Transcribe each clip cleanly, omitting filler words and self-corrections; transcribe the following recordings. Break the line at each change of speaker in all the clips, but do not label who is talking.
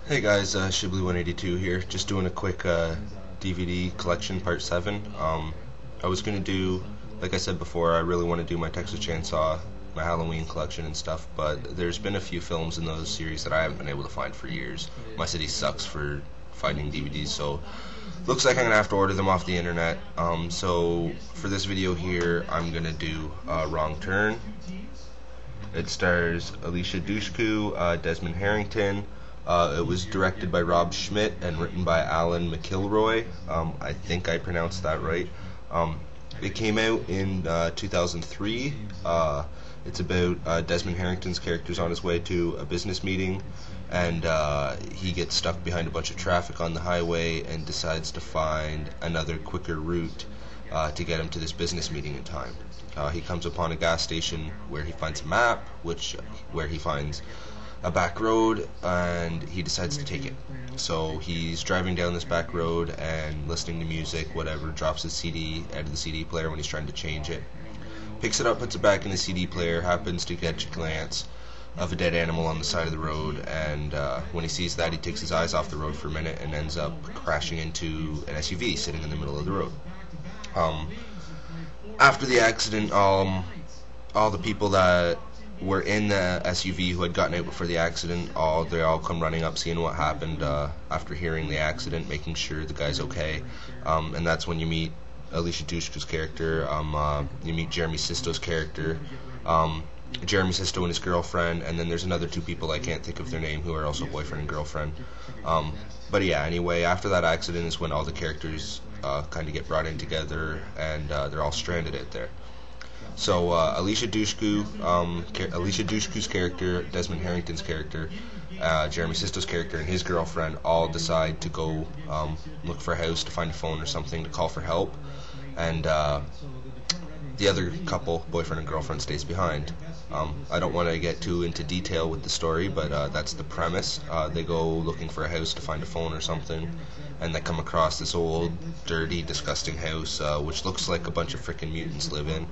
Hey guys, Shibli182 here. Just doing a quick DVD collection part 7. I was gonna do, like I said before, I really want to do my Texas Chainsaw, my Halloween collection and stuff, but there's been a few films in those series that I haven't been able to find for years. My city sucks for finding DVDs, so looks like I'm gonna have to order them off the internet. So for this video here, I'm gonna do Wrong Turn. It stars Alicia Dushku, Desmond Harrington. It was directed by Rob Schmidt and written by Alan McIlroy. I think I pronounced that right. It came out in 2003. It's about Desmond Harrington's character's on his way to a business meeting, and he gets stuck behind a bunch of traffic on the highway and decides to find another quicker route to get him to this business meeting in time. He comes upon a gas station where he finds a map, where he finds a back road, and he decides to take it. So he's driving down this back road and listening to music, whatever, drops his CD out of the CD player when he's trying to change it. Picks it up, puts it back in the CD player, happens to catch a glance of a dead animal on the side of the road, and when he sees that, he takes his eyes off the road for a minute and ends up crashing into an SUV sitting in the middle of the road. After the accident, all the people that were in the SUV who had gotten out before the accident, they all come running up, seeing what happened after hearing the accident, making sure the guy's okay. And that's when you meet Alicia Dushku's character. You meet Jeremy Sisto's character, Jeremy Sisto and his girlfriend, and then there's another two people I can't think of their name who are also boyfriend and girlfriend. But yeah, anyway, after that accident is when all the characters kind of get brought in together, and they're all stranded out there. So Alicia Dushku's character, Desmond Harrington's character, Jeremy Sisto's character, and his girlfriend all decide to go look for a house, to find a phone or something, to call for help, and the other couple, boyfriend and girlfriend, stays behind. I don't want to get too into detail with the story, but that's the premise. They go looking for a house to find a phone or something, and they come across this old, dirty, disgusting house, which looks like a bunch of frickin' mutants live in.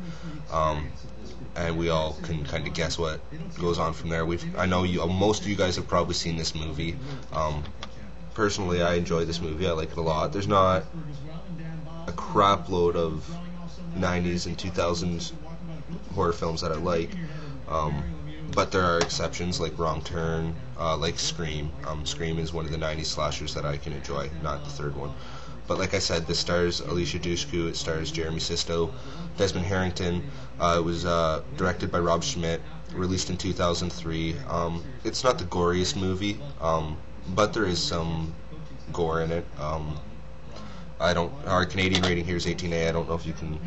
And we all can kind of guess what goes on from there. I know most of you guys have probably seen this movie. Personally, I enjoy this movie. I like it a lot. There's not a crap load of 90s and 2000s horror films that I like, but there are exceptions, like Wrong Turn, like Scream. Scream is one of the 90s slashers that I can enjoy, not the third one. But like I said, this stars Alicia Dushku, it stars Jeremy Sisto, Desmond Harrington. It was directed by Rob Schmidt, released in 2003. It's not the goriest movie, but there is some gore in it. Our Canadian rating here is 18A. I don't know if you can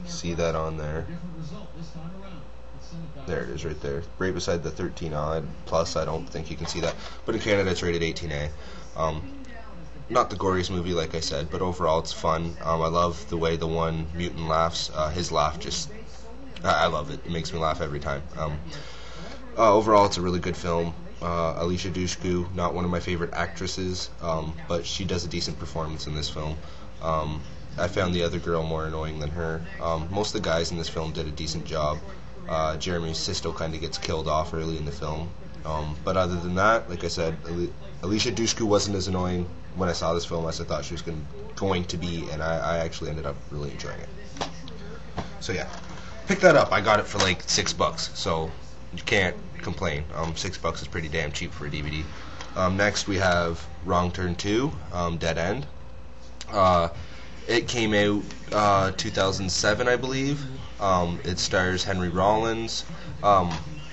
see that on there. There it is, right there, right beside the 13 odd plus. I don't think you can see that, but in Canada it's rated 18A. Not the goriest movie, like I said, but overall it's fun. I love the way the one mutant laughs. His laugh I love it. It makes me laugh every time. Overall, it's a really good film. Alicia Dushku, not one of my favorite actresses, but she does a decent performance in this film. I found the other girl more annoying than her. Most of the guys in this film did a decent job. Jeremy Sisto kind of gets killed off early in the film. But other than that, like I said, Alicia Dushku wasn't as annoying when I saw this film as I thought she was going to be, and I actually ended up really enjoying it. So yeah, pick that up. I got it for like $6, so you can't complain. $6 is pretty damn cheap for a DVD. Next we have Wrong Turn 2, Dead End. It came out 2007, I believe. It stars Henry Rollins.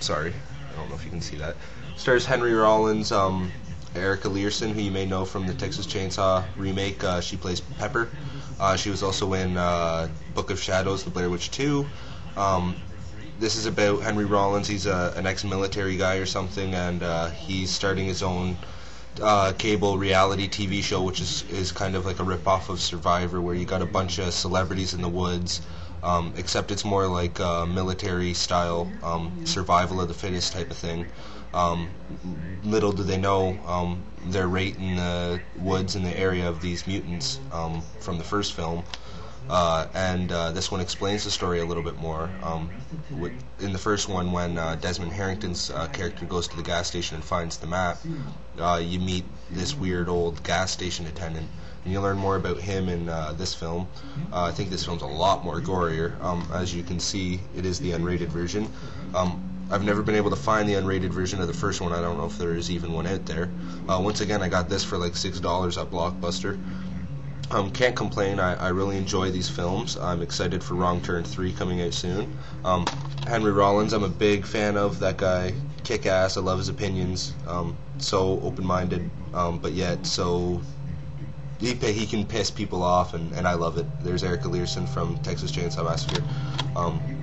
Sorry, I don't know if you can see that. Stars Henry Rollins, Erica Learson, who you may know from the Texas Chainsaw remake. She plays Pepper. She was also in Book of Shadows, The Blair Witch 2. This is about Henry Rollins. He's an ex-military guy or something, and he's starting his own cable reality TV show, which is kind of like a rip-off of Survivor, where you got a bunch of celebrities in the woods, except it's more like military-style survival of the fittest type of thing. Little do they know, they're right in the woods in the area of these mutants from the first film. and this one explains the story a little bit more. In the first one, when Desmond Harrington's character goes to the gas station and finds the map, you meet this weird old gas station attendant, and you learn more about him in this film. I think this film's a lot more gorier. As you can see, it is the unrated version. I've never been able to find the unrated version of the first one. I don't know if there is even one out there. Once again, I got this for like $6 at Blockbuster. Can't complain. I really enjoy these films. I'm excited for Wrong Turn 3 coming out soon. Henry Rollins, I'm a big fan of. That guy, kick-ass. I love his opinions. So open-minded, but yet so... He can piss people off, and I love it. There's Erica Learson from Texas Chainsaw Massacre.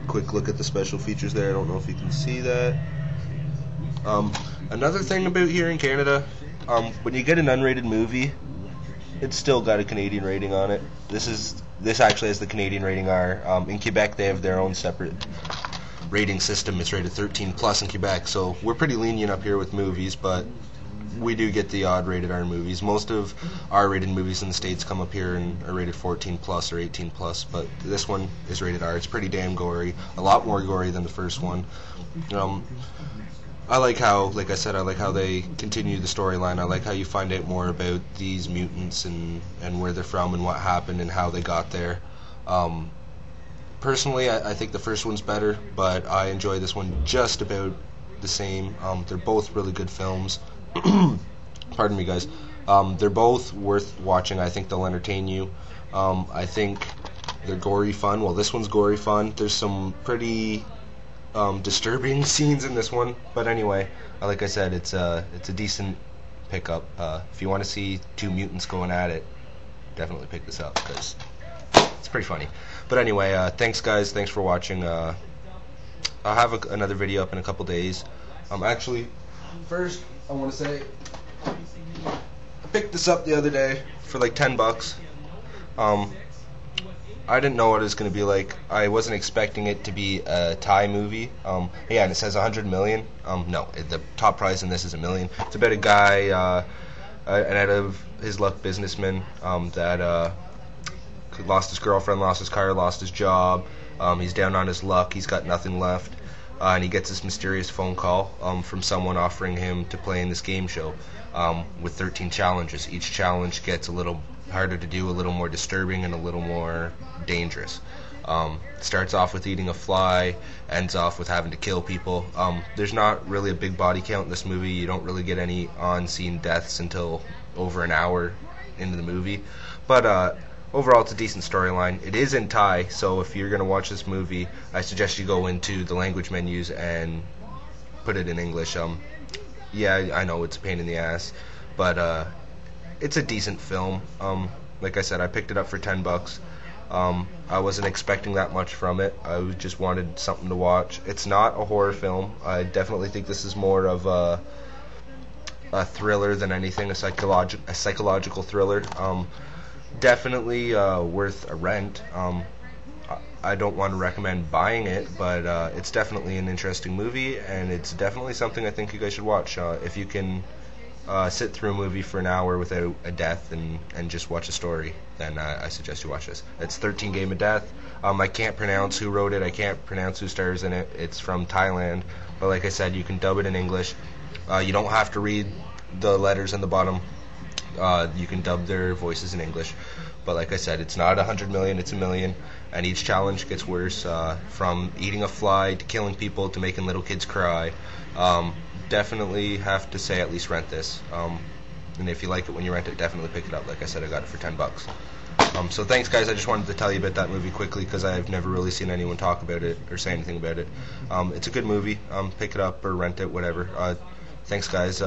Quick look at the special features there. I don't know if you can see that. Another thing about here in Canada, when you get an unrated movie, it's still got a Canadian rating on it. This actually has the Canadian rating R. In Quebec, they have their own separate rating system. It's rated 13+ in Quebec, so we're pretty lenient up here with movies, but we do get the odd rated R movies. Most of R-rated movies in the States come up here and are rated 14+ or 18+, but this one is rated R. It's pretty damn gory, a lot more gory than the first one. I like how, like I said, I like how they continue the storyline. I like how you find out more about these mutants and where they're from and what happened and how they got there. Personally, I think the first one's better, but I enjoy this one just about the same. They're both really good films. Pardon me, guys. They're both worth watching. I think they'll entertain you. I think they're gory fun. Well, this one's gory fun. There's some pretty disturbing scenes in this one, but anyway, like I said, it's a decent pickup. If you want to see two mutants going at it, definitely pick this up because it's pretty funny. But anyway, thanks guys. Thanks for watching. I'll have another video up in a couple days. Actually, first I want to say I picked this up the other day for like $10. I didn't know what it was going to be like. I wasn't expecting it to be a Thai movie. Yeah, and it says 100 million. No, the top prize in this is $1 million. It's about a guy, an out of his luck businessman that lost his girlfriend, lost his car, lost his job. He's down on his luck. He's got nothing left. And he gets this mysterious phone call from someone offering him to play in this game show with 13 challenges. Each challenge gets a little harder to do, a little more disturbing, and a little more dangerous. Starts off with eating a fly, ends off with having to kill people. There's not really a big body count in this movie. You don't really get any on-scene deaths until over an hour into the movie. But overall, it's a decent storyline. It is in Thai, so if you're going to watch this movie, I suggest you go into the language menus and put it in English. Yeah, I know it's a pain in the ass, but it's a decent film. Like I said, I picked it up for $10. I wasn't expecting that much from it. I just wanted something to watch. It's not a horror film. I definitely think this is more of a thriller than anything, a psychological thriller. Definitely worth a rent. I don't want to recommend buying it, but it's definitely an interesting movie, and it's definitely something I think you guys should watch. If you can sit through a movie for an hour without a death and just watch a story, then I suggest you watch this. It's 13 Game of Death. I can't pronounce who wrote it. I can't pronounce who stars in it. It's from Thailand, but like I said, you can dub it in English. You don't have to read the letters in the bottom. You can dub their voices in English. But like I said, it's not 100 million, it's $1 million. And each challenge gets worse, from eating a fly to killing people to making little kids cry. Definitely have to say at least rent this. And if you like it when you rent it, definitely pick it up. Like I said, I got it for $10. So thanks guys, I just wanted to tell you about that movie quickly because I've never really seen anyone talk about it or say anything about it. It's a good movie. Pick it up or rent it, whatever. Thanks guys.